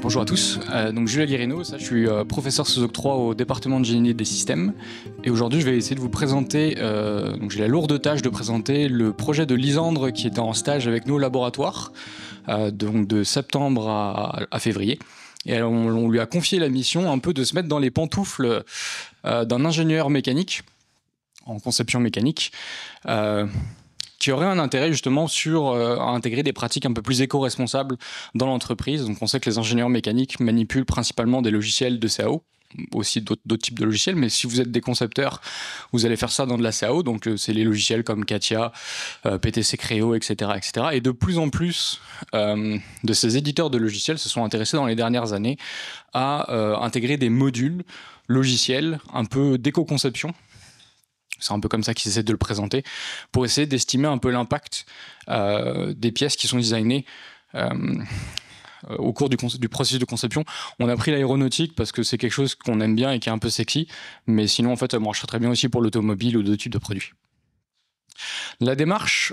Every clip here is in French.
Bonjour à tous, donc Julia Guérino, je suis professeur sous octroi au département de génie des systèmes et aujourd'hui je vais essayer de vous présenter, donc j'ai la lourde tâche de présenter le projet de Lisandre qui était en stage avec nous au laboratoire, donc de septembre à février. Et on lui a confié la mission un peu de se mettre dans les pantoufles d'un ingénieur mécanique, en conception mécanique, qui aurait un intérêt justement à intégrer des pratiques un peu plus éco-responsables dans l'entreprise. Donc on sait que les ingénieurs mécaniques manipulent principalement des logiciels de CAO, aussi d'autres types de logiciels, mais si vous êtes des concepteurs, vous allez faire ça dans de la CAO, donc c'est les logiciels comme CATIA, PTC Creo, etc., etc. Et de plus en plus de ces éditeurs de logiciels se sont intéressés dans les dernières années à intégrer des modules logiciels un peu d'éco-conception. C'est un peu comme ça qu'ils essaient de le présenter, pour essayer d'estimer un peu l'impact des pièces qui sont designées au cours du processus de conception. On a pris l'aéronautique parce que c'est quelque chose qu'on aime bien et qui est un peu sexy, mais sinon en fait ça marcherait très bien aussi pour l'automobile ou d'autres types de produits. La démarche,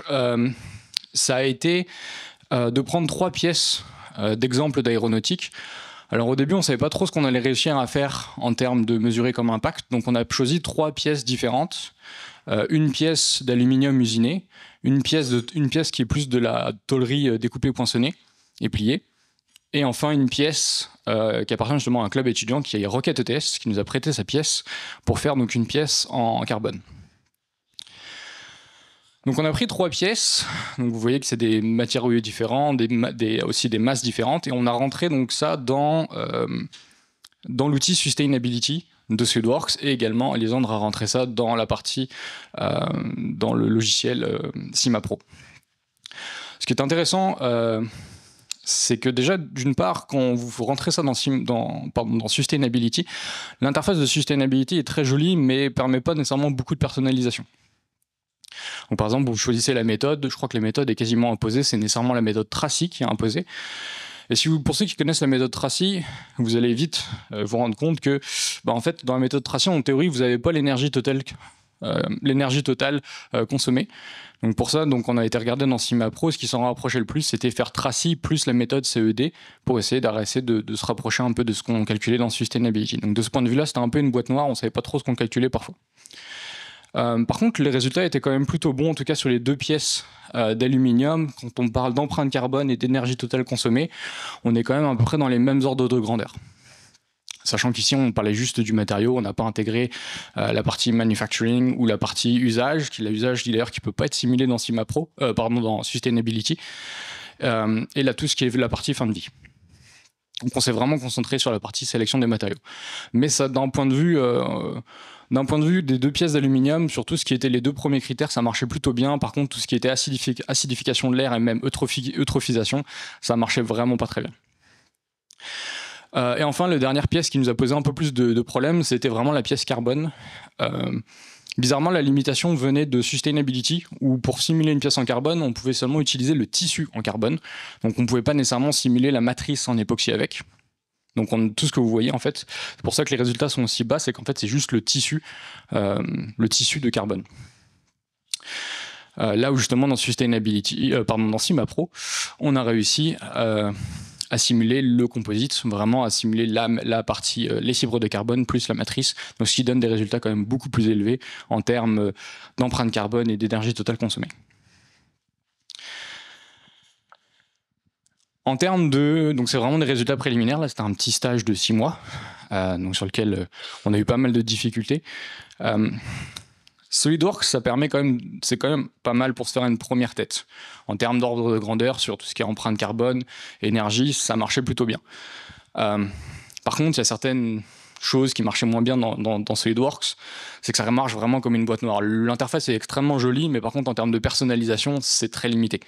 ça a été de prendre 3 pièces d'exemples d'aéronautique. Alors au début, on ne savait pas trop ce qu'on allait réussir à faire en termes de mesurer comme impact, donc on a choisi 3 pièces différentes. Une pièce d'aluminium usiné, une pièce qui est plus de la tôlerie découpée, poinçonnée et pliée, et enfin une pièce qui appartient justement à un club étudiant qui est Rocket ETS, qui nous a prêté sa pièce pour faire donc une pièce en carbone. Donc on a pris 3 pièces, donc vous voyez que c'est des matériaux différents, aussi des masses différentes, et on a rentré donc ça dans l'outil Sustainability de SolidWorks, et également Lisandre a rentré ça dans la partie, dans le logiciel CimaPro. Ce qui est intéressant, c'est que déjà, d'une part, quand vous rentrez ça dans Sustainability, l'interface de Sustainability est très jolie, mais ne permet pas nécessairement beaucoup de personnalisation. Donc, par exemple, vous choisissez la méthode, je crois que la méthode est quasiment imposée, c'est nécessairement la méthode Tracy qui est imposée. Et pour ceux qui connaissent la méthode Tracy, vous allez vite vous rendre compte que, en fait, dans la méthode Tracy, en théorie, vous n'avez pas l'énergie totale consommée. Donc pour ça, on a été regarder dans CimaPro, ce qui s'en rapprochait le plus, c'était faire Tracy plus la méthode CED pour essayer de se rapprocher un peu de ce qu'on calculait dans Sustainability. Donc de ce point de vue-là, c'était un peu une boîte noire, on ne savait pas trop ce qu'on calculait parfois. Par contre, les résultats étaient quand même plutôt bons, en tout cas sur les 2 pièces d'aluminium. Quand on parle d'empreinte carbone et d'énergie totale consommée, on est quand même à peu près dans les mêmes ordres de grandeur. Sachant qu'ici, on parlait juste du matériau, on n'a pas intégré la partie manufacturing ou la partie usage, l'usage d'ailleurs qui ne peut pas être simulé dans dans Sustainability, et là, tout ce qui est la partie fin de vie. Donc on s'est vraiment concentré sur la partie sélection des matériaux. Mais ça, d'un point de vue des 2 pièces d'aluminium, sur tout ce qui était les 2 premiers critères, ça marchait plutôt bien. Par contre, tout ce qui était acidification de l'air et même eutrophisation, ça marchait vraiment pas très bien. Et enfin, la dernière pièce qui nous a posé un peu plus de problèmes, c'était vraiment la pièce carbone. Bizarrement, la limitation venait de Sustainability, où pour simuler une pièce en carbone, on pouvait seulement utiliser le tissu en carbone. Donc on ne pouvait pas nécessairement simuler la matrice en époxy avec. Donc tout ce que vous voyez, en fait, c'est pour ça que les résultats sont aussi bas, c'est qu'en fait c'est juste le tissu de carbone. Là où justement dans dans CimaPro, on a réussi à simuler le composite, vraiment à simuler la partie, les fibres de carbone plus la matrice, donc ce qui donne des résultats quand même beaucoup plus élevés en termes d'empreinte carbone et d'énergie totale consommée. En termes donc c'est vraiment des résultats préliminaires, là c'était un petit stage de 6 mois, donc sur lequel on a eu pas mal de difficultés. SolidWorks, c'est quand même pas mal pour se faire une première tête. En termes d'ordre de grandeur, sur tout ce qui est empreinte carbone, énergie, ça marchait plutôt bien. Par contre, il y a certaines choses qui marchaient moins bien dans SolidWorks, c'est que ça marche vraiment comme une boîte noire. L'interface est extrêmement jolie, mais par contre, en termes de personnalisation, c'est très limité.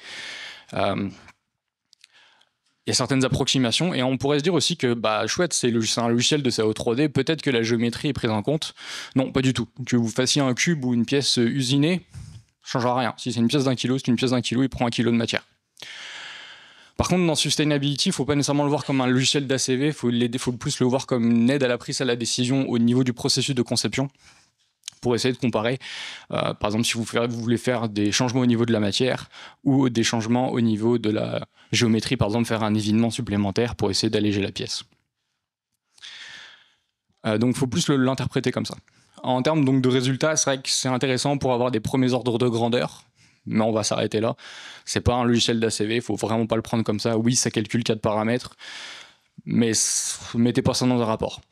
Il y a certaines approximations, et on pourrait se dire aussi que chouette, c'est un logiciel de CAO 3D, peut-être que la géométrie est prise en compte. Non, pas du tout. Que vous fassiez un cube ou une pièce usinée, ça ne changera rien. Si c'est une pièce d'1 kg, c'est une pièce d'1 kg, il prend 1 kg de matière. Par contre, dans Sustainability, il ne faut pas nécessairement le voir comme un logiciel d'ACV, il faut plus le voir comme une aide à la prise à la décision au niveau du processus de conception. pour essayer de comparer, par exemple, si vous voulez faire des changements au niveau de la matière ou des changements au niveau de la géométrie, par exemple, faire un évinement supplémentaire pour essayer d'alléger la pièce. Donc, il faut plus l'interpréter comme ça. En termes donc, de résultats, c'est vrai que c'est intéressant pour avoir des premiers ordres de grandeur, mais on va s'arrêter là. C'est pas un logiciel d'ACV, il faut vraiment pas le prendre comme ça. Oui, ça calcule 4 paramètres, mais mettez pas ça dans un rapport.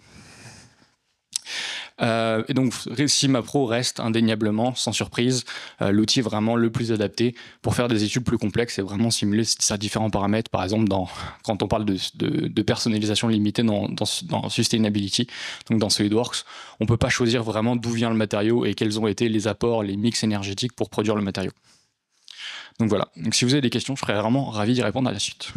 Et donc Cima Pro reste indéniablement, sans surprise, l'outil vraiment le plus adapté pour faire des études plus complexes et vraiment simuler ces différents paramètres. Par exemple, quand on parle de personnalisation limitée dans Sustainability, donc dans SolidWorks, on ne peut pas choisir vraiment d'où vient le matériau et quels ont été les apports, les mix énergétiques pour produire le matériau. Donc voilà, donc si vous avez des questions, je serais vraiment ravi d'y répondre à la suite.